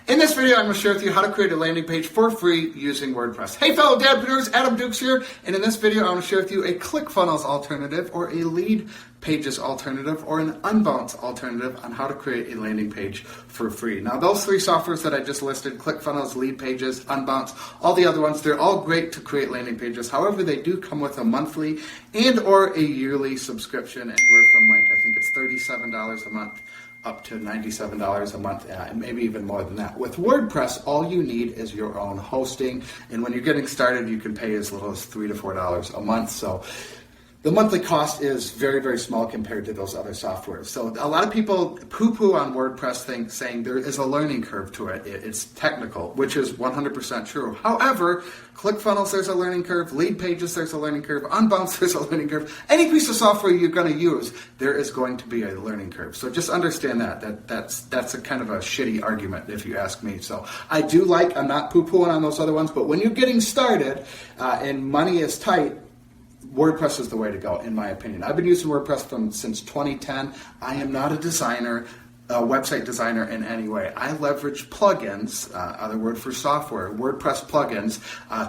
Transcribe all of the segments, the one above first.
In this video, I'm going to share with you how to create a landing page for free using WordPress. Hey fellow dadpreneurs, Adam Dukes here, and in this video, I'm going to share with you a ClickFunnels alternative or a lead pages alternative or an unbounce alternative on how to create a landing page for free. Now those three softwares that I just listed, ClickFunnels, lead pages, unbounce, all the other ones, they're all great to create landing pages. However, they do come with a monthly and or a yearly subscription, anywhere from I think it's $37 a month up to $97 a month, and maybe even more than that. With WordPress, all you need is your own hosting, and when you're getting started, you can pay as little as $3 to $4 a month. So the monthly cost is very, very small compared to those other softwares. So a lot of people poo-poo on WordPress saying there is a learning curve to it. It's technical, which is 100% true. However, ClickFunnels, there's a learning curve. Lead pages, there's a learning curve. Unbounce, there's a learning curve. Any piece of software you're going to use, there is going to be a learning curve. So just understand that's a kind of a shitty argument if you ask me. So I'm not poo-pooing on those other ones, but when you're getting started and money is tight, WordPress is the way to go, in my opinion. I've been using WordPress since 2010. I am not a designer, a website designer in any way. I leverage plugins, other word for software, WordPress plugins,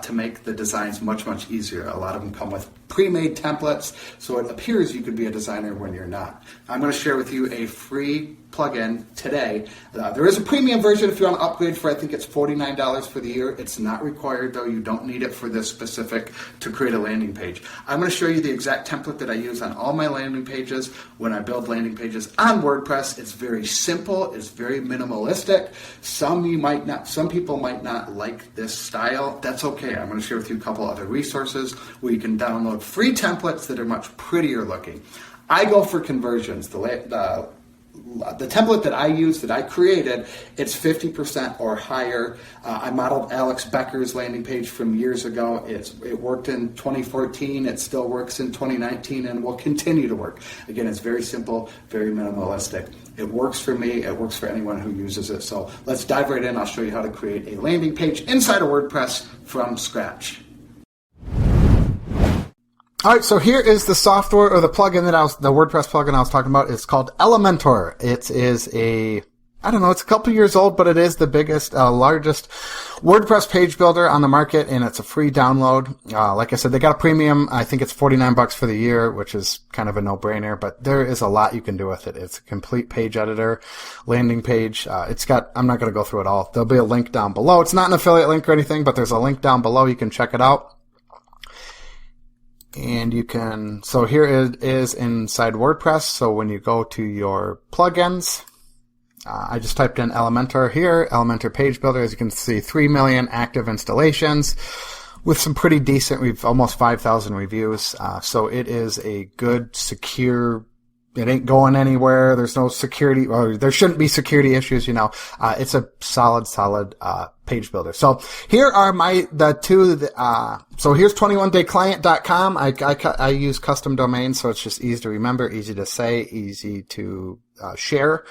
to make the designs much, much easier. A lot of them come with pre-made templates, so it appears you could be a designer when you're not. I'm going to share with you a free plugin today. There is a premium version if you want to upgrade for, I think it's $49 for the year. It's not required though. You don't need it for this specific to create a landing page. I'm going to show you the exact template that I use on all my landing pages when I build landing pages on WordPress. It's very simple. It's very minimalistic. Some people might not like this style. That's okay. I'm going to share with you a couple other resources where you can download free templates that are much prettier looking. I go for conversions. The template that I use, that I created, it's 50% or higher. I modeled Alex Becker's landing page from years ago. It worked in 2014. It still works in 2019 and will continue to work. Again, it's very simple, very minimalistic. It works for me. It works for anyone who uses it. So let's dive right in. I'll show you how to create a landing page inside of WordPress from scratch. All right, so here is the software or the plugin the WordPress plugin I was talking about. It's called Elementor. It is it's a couple years old, but it is the biggest, largest WordPress page builder on the market, and it's a free download. Like I said, they got a premium. I think it's $49 for the year, which is kind of a no-brainer, but there is a lot you can do with it. It's a complete page editor, landing page. I'm not going to go through it all. There'll be a link down below. It's not an affiliate link or anything, but there's a link down below. You can check it out. And so here it is inside WordPress. So when you go to your plugins, I just typed in Elementor here, Elementor Page Builder. As you can see, 3 million active installations with some pretty decent, we've almost 5,000 reviews. So it is a good, secure, it ain't going anywhere. There's no security, or there shouldn't be security issues, It's a solid, page builder. So here are so here's 21dayclient.com. I use custom domains, so it's just easy to remember, easy to say, easy to share.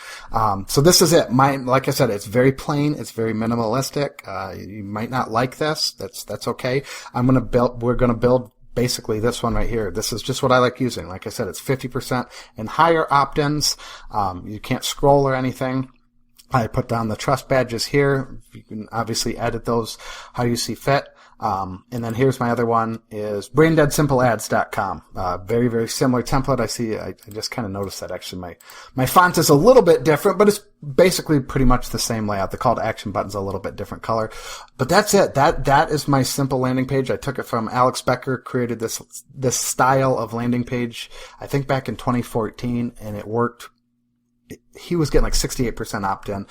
So this is it. Like I said, it's very plain. It's very minimalistic. You might not like this. That's okay. We're going to build basically this one right here. This is just what I like using. Like I said, it's 50% and higher opt-ins. You can't scroll or anything. I put down the trust badges here. You can obviously edit those how you see fit. And then here's my other one is braindeadsimpleads.com. Very, very similar template. I just kind of noticed that actually my font is a little bit different, but it's basically pretty much the same layout. The call to action button's a little bit different color, but that's it. That is my simple landing page. I took it from Alex Becker, created this style of landing page, I think back in 2014, and it worked. He was getting like 68% opt-in.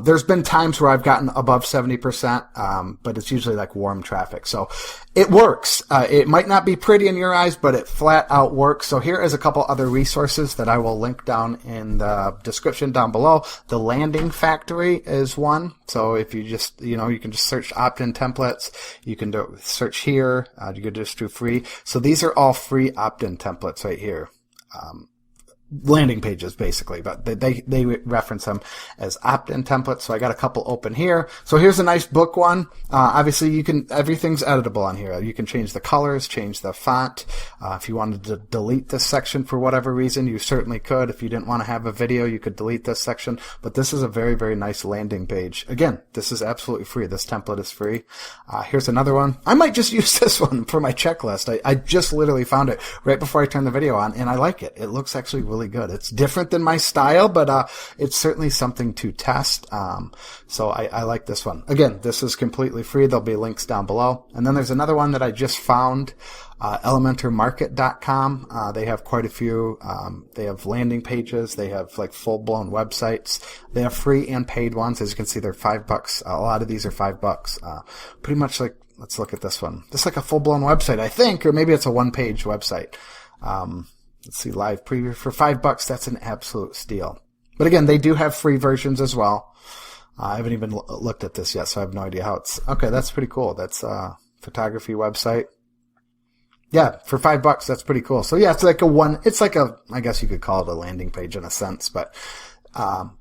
There's been times where I've gotten above 70%, but it's usually like warm traffic. So it works. It might not be pretty in your eyes, but it flat out works. So here is a couple other resources that I will link down in the description down below. The Landing Factory is one. So if you just, you can just search opt-in templates. You can search here. You can just do free. So these are all free opt-in templates right here. landing pages basically, but they reference them as opt-in templates. So I got a couple open here. So here's a nice book one. Obviously everything's editable on here. You can change the colors, change the font. If you wanted to delete this section for whatever reason, you certainly could. If you didn't want to have a video, you could delete this section, but this is a very, very nice landing page. Again, this is absolutely free. This template is free. Here's another one. I might just use this one for my checklist. I just literally found it right before I turned the video on, and I like it. It looks actually really good. It's different than my style, but it's certainly something to test. So I like this one. Again, this is completely free. There'll be links down below. And then there's another one that I just found, elementormarket.com. They have quite a few. They have landing pages. They have like full-blown websites. They have free and paid ones. As you can see, they're $5. A lot of these are $5. Pretty much like, let's look at this one. This is like a full-blown website, I think, or maybe it's a one-page website. Let's see, live preview for $5. That's an absolute steal. But again, they do have free versions as well. I haven't even looked at this yet, so I have no idea how it's. Okay, that's pretty cool. That's a photography website. Yeah, for $5, that's pretty cool. So yeah, it's like I guess you could call it a landing page in a sense, but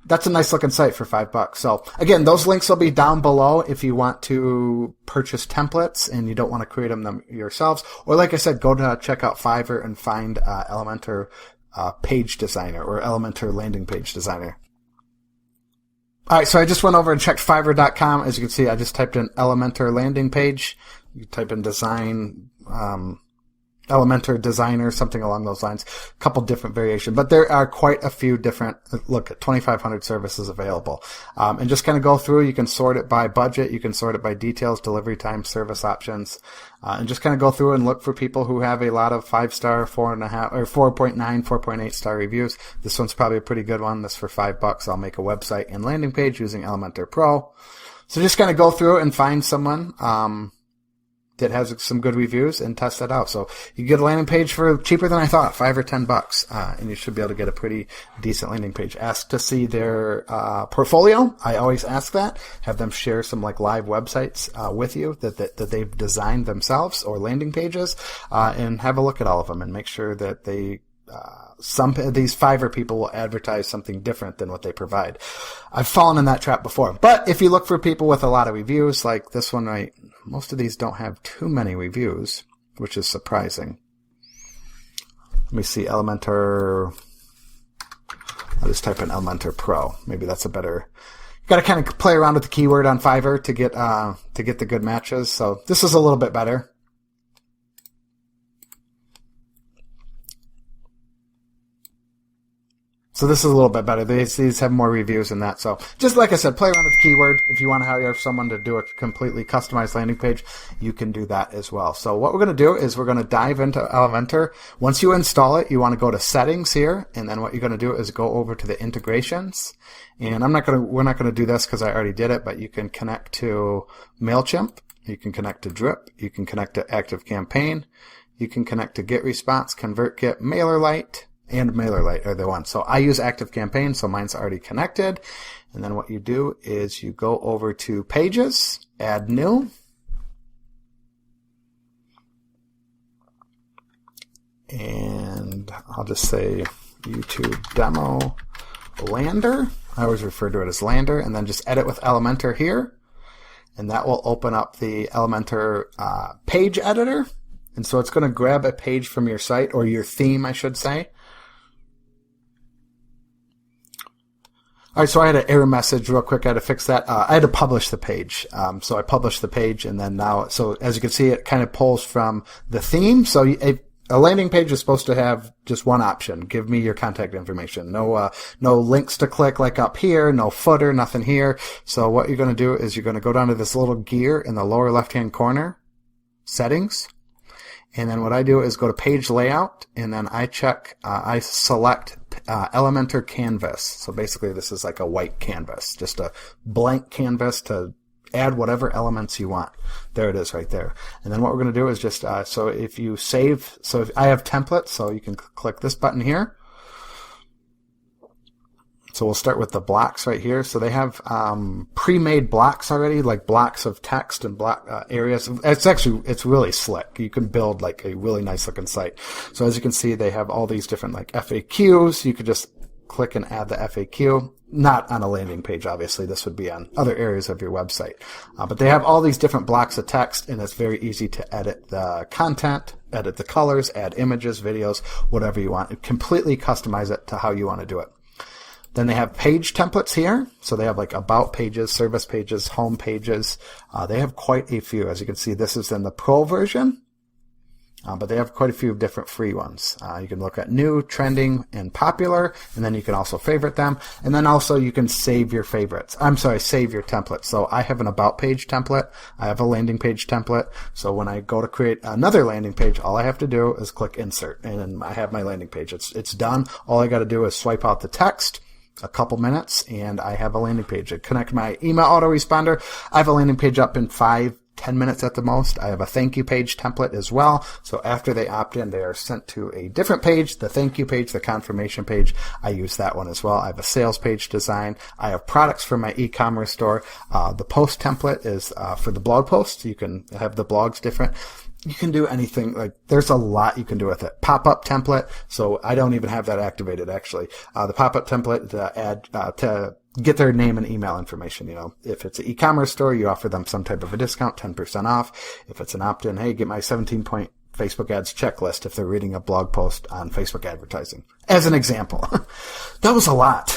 that's a nice looking site for $5. So again, those links will be down below if you want to purchase templates and you don't want to create them yourselves. Or like I said, go to check out Fiverr and find Elementor page designer or Elementor landing page designer. All right, so I just went over and checked Fiverr.com. As you can see, I just typed in Elementor landing page. You type in design, Elementor designer, something along those lines. A couple different variations, but there are quite a few different, look at 2,500 services available. And just kind of go through, you can sort it by budget, you can sort it by details, delivery time, service options, and just kind of go through and look for people who have a lot of 5-star, 4.5, or 4.9, 4.8 star reviews. This one's probably a pretty good one. This for $5. I'll make a website and landing page using Elementor Pro. So just kind of go through and find someone, that has some good reviews and test that out. So you get a landing page for cheaper than I thought, $5 or $10, and you should be able to get a pretty decent landing page. Ask to see their portfolio. I always ask that. Have them share some like live websites with you that they've designed themselves or landing pages, and have a look at all of them and make sure that they some of these Fiverr people will advertise something different than what they provide. I've fallen in that trap before. But if you look for people with a lot of reviews, like this one, right, most of these don't have too many reviews, which is surprising. Let me see, Elementor. I'll just type in Elementor Pro. Maybe that's a better. You got to kind of play around with the keyword on Fiverr to get the good matches. So this is a little bit better. So this is a little bit better. These have more reviews than that. So just like I said, play around with the keyword. If you want to hire someone to do a completely customized landing page, you can do that as well. So what we're going to do is we're going to dive into Elementor. Once you install it, you want to go to settings here. And then what you're going to do is go over to the integrations. And we're not going to do this because I already did it, but you can connect to MailChimp. You can connect to Drip. You can connect to ActiveCampaign. You can connect to GetResponse, ConvertKit, MailerLite. And MailerLite are the ones. So I use ActiveCampaign, so mine's already connected. And then what you do is you go over to Pages, Add New. And I'll just say YouTube Demo Lander. I always refer to it as Lander. And then just edit with Elementor here. And that will open up the Elementor page editor. And so it's going to grab a page from your site, or your theme, I should say. All right, so I had an error message real quick. I had to fix that. I had to publish the page. So I published the page, and then now, so as you can see, it kind of pulls from the theme. So a landing page is supposed to have just one option. Give me your contact information. No links to click like up here, no footer, nothing here. So what you're going to do is you're going to go down to this little gear in the lower left-hand corner, settings. And then what I do is go to page layout, and then I select Elementor canvas. So basically this is like a white canvas, just a blank canvas to add whatever elements you want. There it is right there. And then what we're going to do is just, so if you save, so if I have templates, so you can click this button here. So we'll start with the blocks right here. So they have pre-made blocks already, like blocks of text and block areas. It's really slick. You can build like a really nice looking site. So as you can see, they have all these different like FAQs. You could just click and add the FAQ. Not on a landing page, obviously. This would be on other areas of your website. But they have all these different blocks of text, and it's very easy to edit the content, edit the colors, add images, videos, whatever you want. Completely customize it to how you want to do it. Then they have page templates here. So they have like about pages, service pages, home pages. They have quite a few. As you can see, this is in the Pro version. But they have quite a few different free ones. You can look at new, trending, and popular, and then you can also favorite them. And then also you can save your favorites. Save your templates. So I have an about page template. I have a landing page template. So when I go to create another landing page, all I have to do is click insert, and I have my landing page. It's done. All I got to do is swipe out the text. A couple minutes, and I have a landing page. I connect my email autoresponder. I have a landing page up in 5-10 minutes at the most. I have a thank you page template as well. So after they opt in, they are sent to a different page, the thank you page, the confirmation page. I use that one as well. I have a sales page design. I have products for my e-commerce store. The post template is for the blog posts. You can have the blogs different. You can do anything. Like, there's a lot you can do with it. Pop-up template. So I don't even have that activated, actually. The pop-up template to add, to get their name and email information. You know, if it's an e-commerce store, you offer them some type of a discount, 10% off. If it's an opt-in, hey, get my 17-point Facebook ads checklist if they're reading a blog post on Facebook advertising, as an example. That was a lot.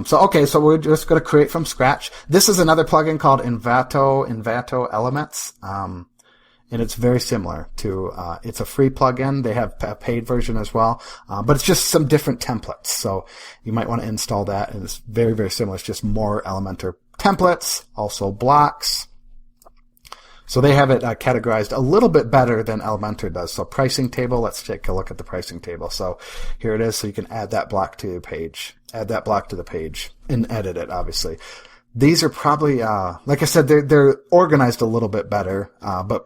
So we're just going to create from scratch. This is another plugin called Envato Elements. And it's very similar to, it's a free plugin. They have a paid version as well. But it's just some different templates. So you might want to install that. And it's very, very similar. It's just more Elementor templates, also blocks. So they have it categorized a little bit better than Elementor does. So pricing table, let's take a look at the pricing table. So here it is. So you can add that block to your page, add that block to the page, and edit it, obviously. These are probably, like I said, they're organized a little bit better, but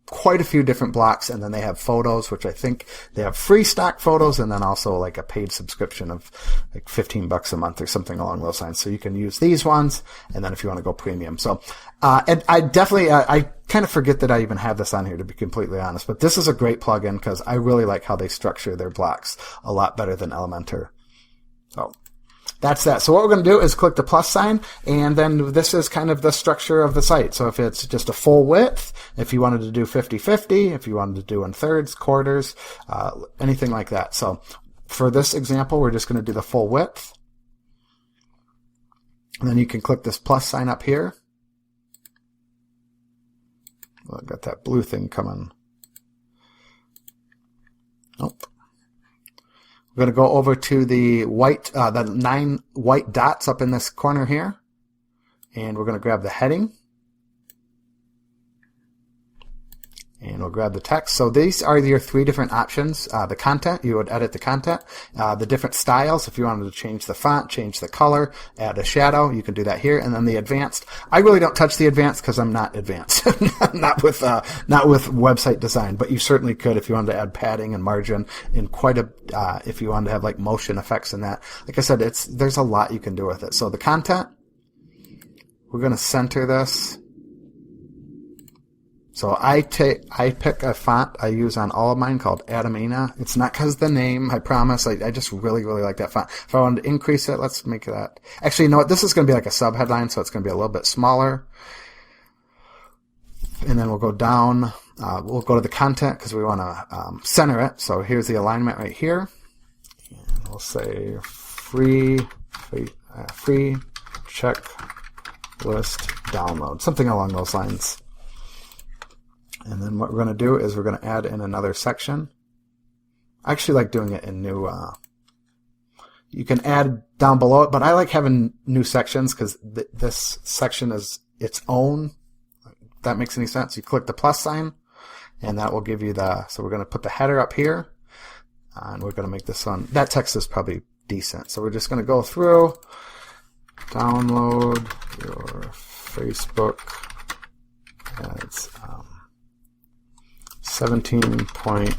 quite a few different blocks. And then they have photos, which I think they have free stock photos, and then also like a paid subscription of like $15 a month or something along those lines. So you can use these ones, and then if you want to go premium. So, and I definitely, I kind of forget that I even have this on here, to be completely honest, but this is a great plugin because I really like how they structure their blocks a lot better than Elementor. So that's that. So what we're going to do is click the plus sign, and then this is kind of the structure of the site. So if it's just a full width, if you wanted to do 50-50, if you wanted to do in thirds, quarters, anything like that. So for this example, we're just going to do the full width. And then you can click this plus sign up here. Well, I've got that blue thing coming. Nope. We're going to go over to the white, the 9 white dots up in this corner here. And we're going to grab the heading. And we'll grab the text. So these are your 3 different options. The content, you would edit the content. The different styles, if you wanted to change the font, change the color, add a shadow, you can do that here. And then the advanced. I really don't touch the advanced because I'm not advanced. not with website design, but you certainly could if you wanted to add padding and margin and quite a, if you wanted to have like motion effects in that. Like I said, there's a lot you can do with it. So the content, we're going to center this. So I pick a font I use on all of mine called Adamina. It's not because of the name, I promise. I just really, really like that font. If I wanted to increase it, let's make that. Actually, you know what? This is going to be like a subheadline, so it's going to be a little bit smaller. And then we'll go down. We'll go to the content because we want to center it. So here's the alignment right here. And we'll say free checklist download, something along those lines. And then what we're going to do is we're going to add in another section. I actually like doing it in new, you can add down below it, but I like having new sections because this section is its own. If that makes any sense. You click the plus sign, and that will give you so we're going to put the header up here, and we're going to make this one, that text is probably decent. So we're just going to go through, download your Facebook ads, 17-point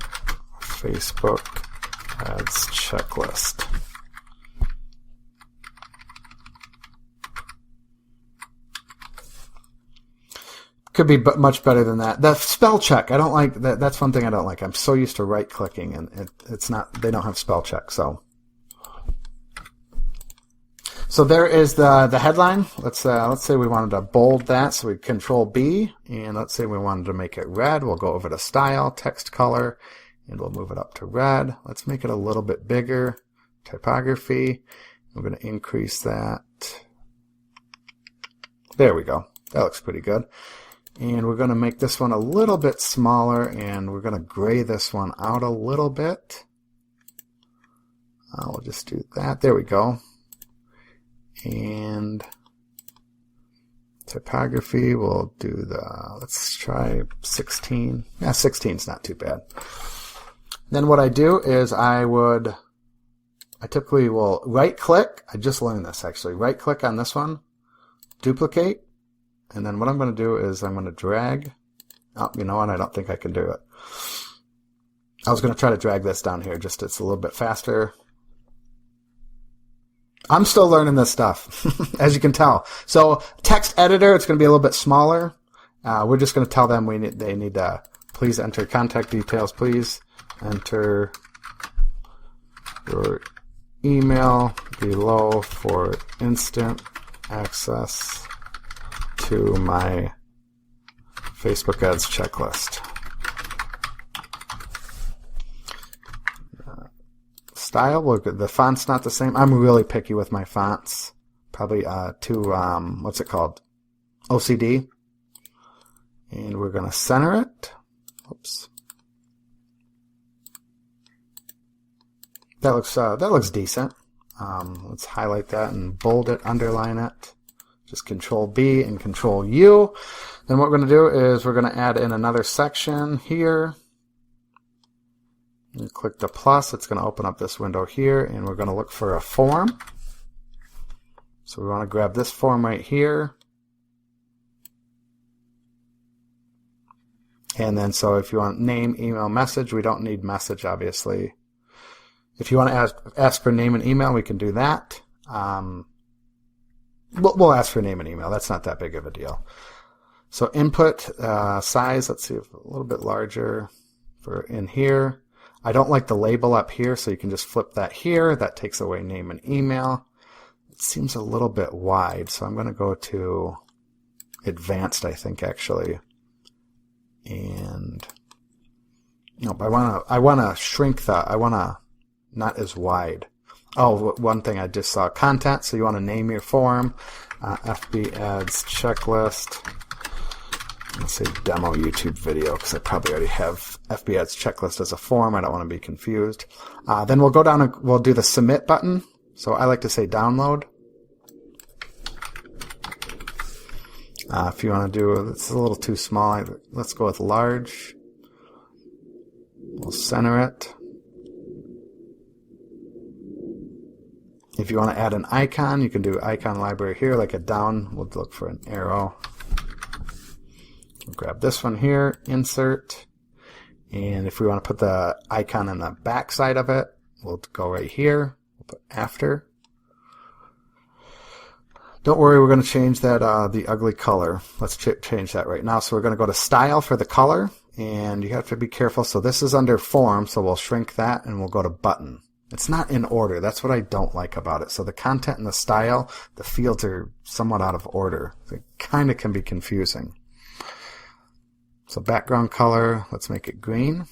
Facebook ads checklist. Could be much better than that. The spell check, I don't like that. That's one thing I don't like. I'm so used to right clicking, and it's not. They don't have spell check. So there is the headline. Let's say we wanted to bold that, so we Control B, and let's say we wanted to make it red. We'll go over to Style, Text Color, and we'll move it up to red. Let's make it a little bit bigger. Typography. We're going to increase that. There we go. That looks pretty good. And we're going to make this one a little bit smaller, and we're going to gray this one out a little bit. We'll just do that. There we go. And typography, we'll do let's try 16. Yeah, 16 is not too bad. Then what I do is I typically will right click. I just learned this actually. Right click on this one, duplicate. And then what I'm going to do is I'm going to drag. Oh, you know what? I don't think I can do it. I was going to try to drag this down here. Just it's a little bit faster. I'm still learning this stuff, as you can tell. So text editor, it's going to be a little bit smaller. We're just going to tell them they need to please enter contact details. Please enter your email below for instant access to my Facebook ads checklist. Style, the font's not the same. I'm really picky with my fonts. Probably what's it called? OCD. And we're going to center it. Oops. That looks decent. Let's highlight that and bold it, underline it. Just Control B and Control U. Then what we're going to do is we're going to add in another section here. You click the plus, it's going to open up this window here, and we're going to look for a form. So we want to grab this form right here. And then so if you want name, email, message, we don't need message, obviously. If you want to ask for name and email, we can do that. We'll ask for name and email. That's not that big of a deal. So input size, let's see if a little bit larger for in here. I don't like the label up here, so you can just flip that here. That takes away name and email. It seems a little bit wide, so I'm going to go to advanced, I think, actually. And nope, I want to shrink that. I want to not as wide. Oh, one thing I just saw, content. So you want to name your form, FB ads checklist. Let's say demo YouTube video, because I probably already have FB ads checklist as a form. I don't want to be confused. Then we'll go down and we'll do the submit button. So I like to say download. If you want to do, it's a little too small. Let's go with large. We'll center it. If you want to add an icon, you can do icon library here, like a down. We'll look for an arrow. We'll grab this one here, insert. And if we want to put the icon in the back side of it, we'll go right here. We'll put after. Don't worry, we're going to change that the ugly color. Let's change that right now. So we're going to go to style for the color, and you have to be careful. So this is under form, so we'll shrink that, and we'll go to button. It's not in order. That's what I don't like about it. So the content and the style, the fields are somewhat out of order. It kind of can be confusing. So background color, let's make it green.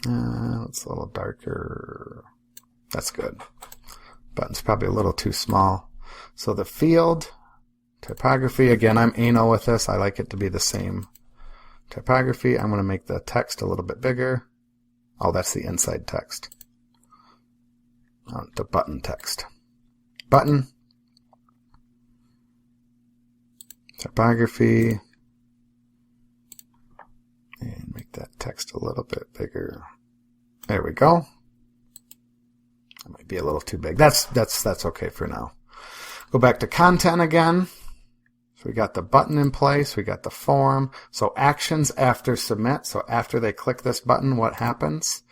It's a little darker. That's good. Button's probably a little too small. So the field, typography, again, I'm anal with this. I like it to be the same typography. I'm going to make the text a little bit bigger. Oh, that's the inside text. The button text. Button. Typography. And make that text a little bit bigger. There we go. That might be a little too big. That's okay for now. Go back to content again. So we got the button in place, we got the form. So actions after submit. So after they click this button, what happens?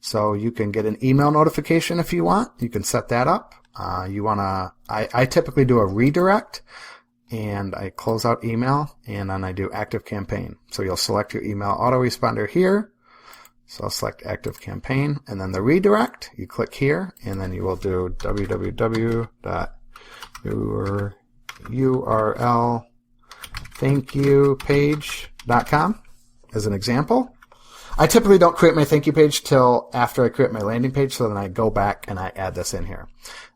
So you can get an email notification if you want. You can set that up. I typically do a redirect. and I close out email, and then I do active campaign. So you'll select your email autoresponder here. So I'll select active campaign, and then the redirect, you click here, and then you will do www.url.thankyoupage.com as an example. I typically don't create my thank you page till after I create my landing page, so then I go back and I add this in here.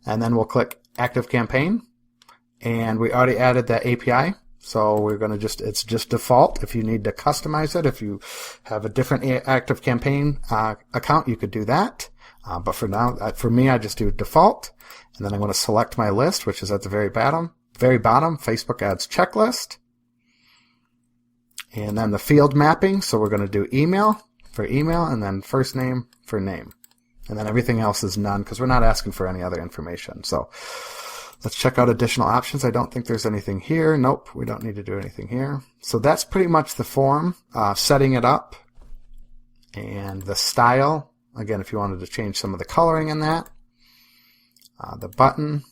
And then we'll click active campaign, and we already added that API. So we're going to it's just default. If you need to customize it, if you have a different active campaign account, you could do that. But for now, for me, I just do default. And then I'm going to select my list, which is at the very bottom, Facebook ads checklist. And then the field mapping. So we're going to do email for email, and then first name for name. And then everything else is none because we're not asking for any other information. So let's check out additional options. I don't think there's anything here. Nope, we don't need to do anything here. So that's pretty much the form, setting it up, and the style. Again, if you wanted to change some of the coloring in that. The button,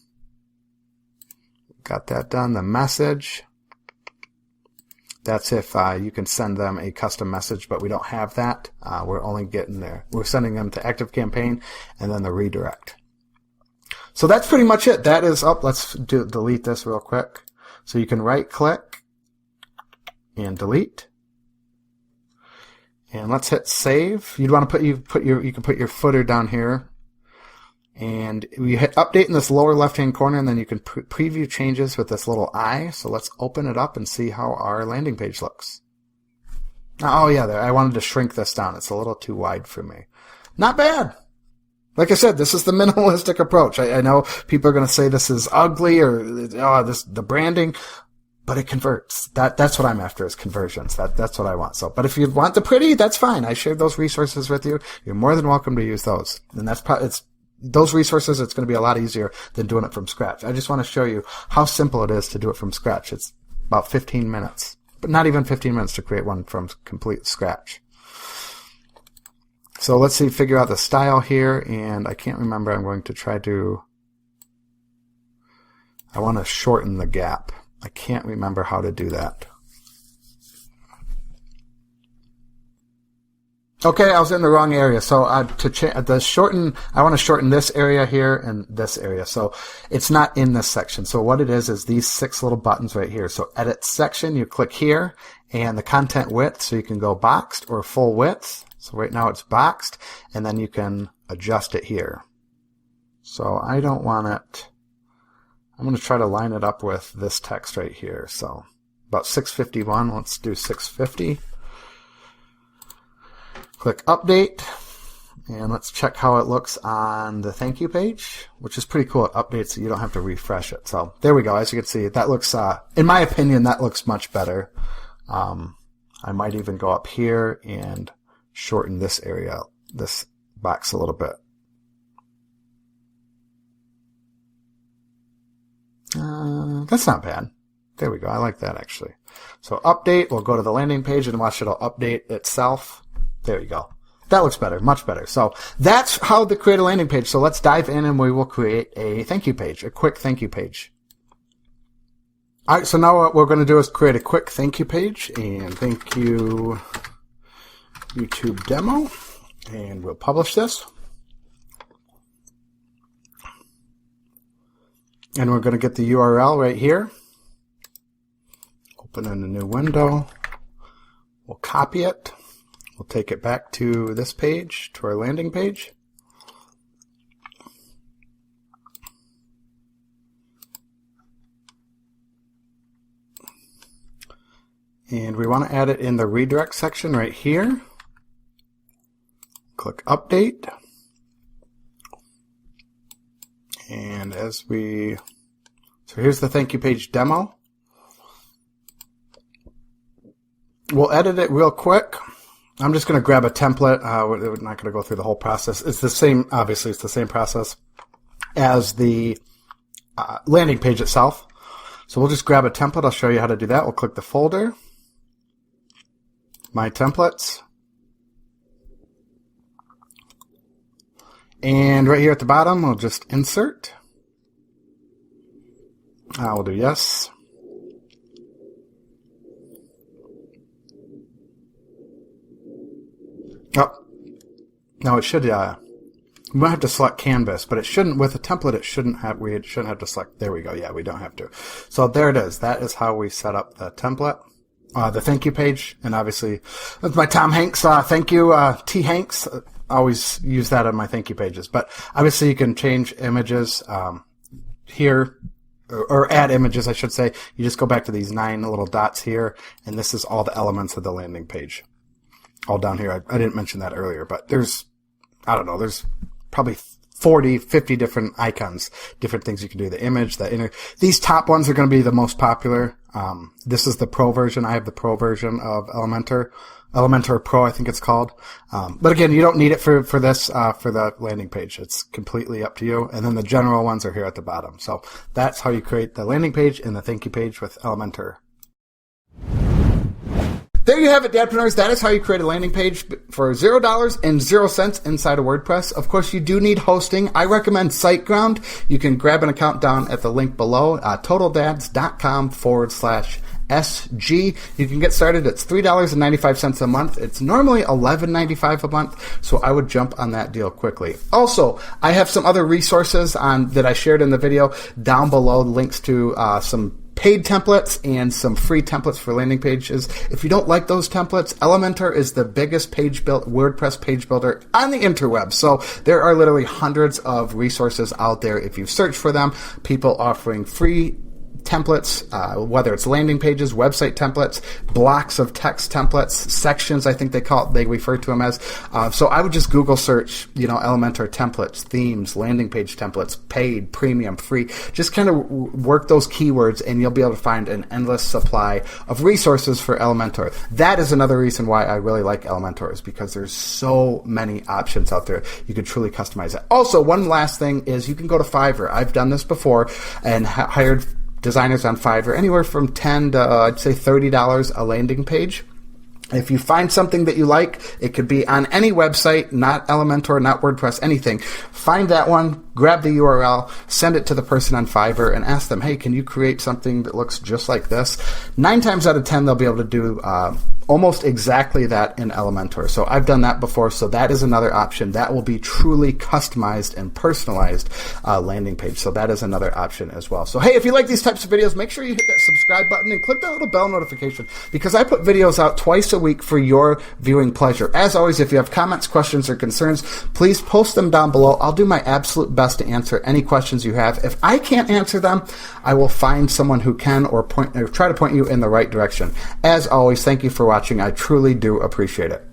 got that done. The message, that's if you can send them a custom message, but we don't have that. We're only getting there. We're sending them to active campaign, and then the redirect. So that's pretty much it. That is up. Let's delete this real quick. So you can right click and delete. And let's hit save. You'd want to you can put your footer down here. And you hit update in this lower left hand corner, and then you can preview changes with this little eye. So let's open it up and see how our landing page looks. Oh yeah, I wanted to shrink this down. It's a little too wide for me. Not bad. Like I said, this is the minimalistic approach. I know people are going to say this is ugly or the branding, but it converts. That's what I'm after, is conversions. That's what I want. So, but if you want the pretty, that's fine. I shared those resources with you. You're more than welcome to use those. And it's those resources. It's going to be a lot easier than doing it from scratch. I just want to show you how simple it is to do it from scratch. It's about 15 minutes, but not even 15 minutes to create one from complete scratch. So let's see, figure out the style here, and I can't remember. I'm going to try to, I want to shorten the gap. I can't remember how to do that. Okay, I was in the wrong area. So I want to shorten this area here and this area. So it's not in this section. So what it is these 6 little buttons right here. So edit section, you click here, and the content width, so you can go boxed or full width. So right now it's boxed, and then you can adjust it here. So I don't want it, I'm going to try to line it up with this text right here. So about 651, let's do 650. Click update, and let's check how it looks on the thank you page, which is pretty cool. It updates so you don't have to refresh it. So there we go. As you can see, that looks, in my opinion, that looks much better. I might even go up here and shorten this area, this box a little bit. That's not bad. There we go. I like that actually. So update, we'll go to the landing page and watch it'll update itself. There you go. That looks better, much better. So that's how to create a landing page. So let's dive in and we will create a thank you page, a quick thank you page. All right, so now what we're going to do is create a quick thank you page, and thank you YouTube demo, and we'll publish this. And we're going to get the URL right here. Open in a new window. We'll copy it. We'll take it back to this page, to our landing page. And we want to add it in the redirect section right here. Click update. And so here's the thank you page demo. We'll edit it real quick. I'm just going to grab a template. We're not going to go through the whole process. It's the same, obviously, it's the same process as the landing page itself. So we'll just grab a template. I'll show you how to do that. We'll click the folder, My Templates. And right here at the bottom, we'll just insert. We'll do yes. Oh, no, it should, we might have to select canvas, but it shouldn't, with a template, we shouldn't have to select, there we go, yeah, we don't have to. So there it is. That is how we set up the template. The thank you page, and obviously, that's my Tom Hanks, thank you, T. Hanks. Always use that on my thank you pages. But obviously you can change images, here, or add images, I should say. You just go back to these 9 little dots here, and this is all the elements of the landing page. All down here. I didn't mention that earlier, but there's probably 40, 50 different icons, different things you can do. The image, these top ones are going to be the most popular. This is the Pro version. I have the Pro version of Elementor Pro, I think it's called. But again, you don't need it for this, for the landing page. It's completely up to you. And then the general ones are here at the bottom. So that's how you create the landing page and the thank you page with Elementor. There you have it, Dadpreneurs. That is how you create a landing page for $0 and 0 cents inside of WordPress. Of course, you do need hosting. I recommend SiteGround. You can grab an account down at the link below, totaldads.com/SG. You can get started. It's $3.95 a month. It's normally $11.95 a month, so I would jump on that deal quickly. Also, I have some other resources that I shared in the video down below, links to some paid templates and some free templates for landing pages. If you don't like those templates, Elementor is the biggest WordPress page builder on the interweb. So there are literally hundreds of resources out there. If you search for them, people offering free templates, whether it's landing pages, website templates, blocks of text templates, sections, I think they refer to them as. So I would just Google search, Elementor templates, themes, landing page templates, paid, premium, free. Just kind of work those keywords and you'll be able to find an endless supply of resources for Elementor. That is another reason why I really like Elementor, is because there's so many options out there. You can truly customize it. Also, one last thing is you can go to Fiverr. I've done this before and hired designers on Fiverr, anywhere from $10 to I'd say $30 a landing page. If you find something that you like, it could be on any website, not Elementor, not WordPress, anything. Find that one, grab the URL, send it to the person on Fiverr, and ask them, hey, can you create something that looks just like this? 9 times out of 10, they'll be able to do almost exactly that in Elementor. So I've done that before, so that is another option. That will be truly customized and personalized landing page. So that is another option as well. So hey, if you like these types of videos, make sure you hit that subscribe button and click that little bell notification, because I put videos out twice a week for your viewing pleasure. As always, if you have comments, questions, or concerns, please post them down below. I'll do my absolute best to answer any questions you have. If I can't answer them, I will find someone who can, or try to point you in the right direction. As always, thank you for watching. I truly do appreciate it.